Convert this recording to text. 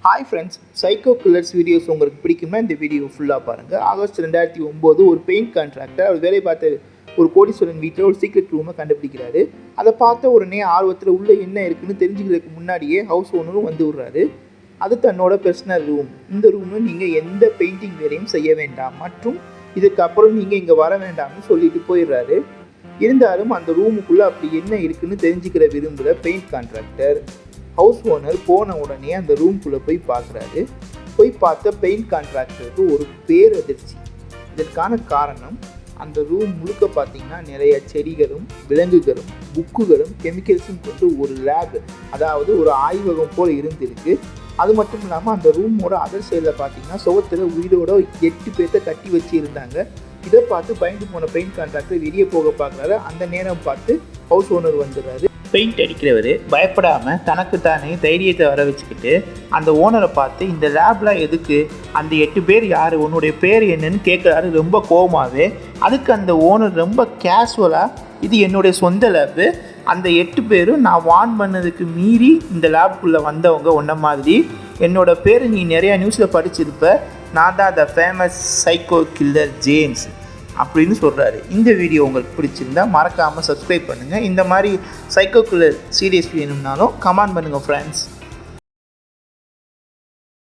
Hi friends, psycho killers videos உங்களுக்கு பிடிக்குமா? இந்த வீடியோ ஃபுல்லாக பாருங்கள். ஆகஸ்ட் 2009 ஒரு பெயிண்ட் கான்ட்ராக்டர் அவர் வேலை பார்த்த ஒரு கோடீஸ்வரன் வீட்டில் ஒரு சீக்ரெட் ரூமை கண்டுபிடிக்கிறாரு. அதை பார்த்த உடனே ஆர்வத்தில் உள்ளே என்ன இருக்குன்னு தெரிஞ்சுக்கிறதுக்கு முன்னாடியே ஹவுஸ் ஓனரும் வந்து விடுறாரு. அது தன்னோட பர்சனல் ரூம். இந்த ரூமில் நீங்கள் எந்த பெயிண்டிங் வேலையும் செய்ய வேண்டாம் மற்றும் இதுக்கப்புறம் நீங்கள் இங்கே வர வேண்டாம்னு சொல்லிட்டு போயிடுறாரு. இருந்தாலும் அந்த ரூமுக்குள்ளே அப்படி என்ன இருக்குன்னு தெரிஞ்சுக்கிற விரும்புகிற பெயிண்ட் கான்ட்ராக்டர் ஹவுஸ் ஓனர் போன உடனே அந்த ரூம்குள்ளே போய் பார்க்குறாரு. போய் பார்த்த பெயிண்ட் கான்ட்ராக்டருக்கு ஒரு பேரதிர்ச்சி. இதற்கான காரணம், அந்த ரூம் முழுக்க பார்த்திங்கன்னா நிறைய செடிகளும் விலங்குகளும் புக்குகளும் கெமிக்கல்ஸும் கொண்டு ஒரு லேப், அதாவது ஒரு ஆய்வகம் போல் இருந்திருக்கு. அது மட்டும் இல்லாமல் அந்த ரூமோட அதர் சைடில் பார்த்திங்கன்னா சுவத்தில் உயிரோட 8 பேர்த்த கட்டி வச்சு இருந்தாங்க. இதை பார்த்து பயந்து போன பெயிண்ட் கான்ட்ராக்டர் வெளியே போக பார்க்குறாரு. அந்த நேரம் பார்த்து ஹவுஸ் ஓனர் வந்துடுறாரு. பெயிண்ட் அடிக்கிறவர் பயப்படாமல் தனக்கு தானே தைரியத்தை வர வச்சுக்கிட்டு அந்த ஓனரை பார்த்து, இந்த லேப்லாம் எதுக்கு, அந்த 8 பேர் யார், உன்னுடைய பேர் என்னன்னு கேட்குறாரு ரொம்ப கோவமாகவே. அதுக்கு அந்த ஓனர் ரொம்ப கேஷுவலாக, இது என்னுடைய சொந்த லேப்பு, அந்த 8 பேரும் நான் வார்ன் பண்ணதுக்கு மீறி இந்த லேப்புக்குள்ளே வந்தவங்க ஒன்றை மாதிரி, என்னோட பேர் நீ நிறையா நியூஸில் படிச்சிருப்ப, நான் தான் the famous psycho killer James அப்படின்னு சொல்கிறாரு. இந்த வீடியோ உங்களுக்கு பிடிச்சிருந்தா மறக்காமல் சப்ஸ்கிரைப் பண்ணுங்கள். இந்த மாதிரி சைக்கோ கில்லர் சீரியஸ் வேணும்னாலும் கமெண்ட் பண்ணுங்கள் ஃப்ரெண்ட்ஸ்.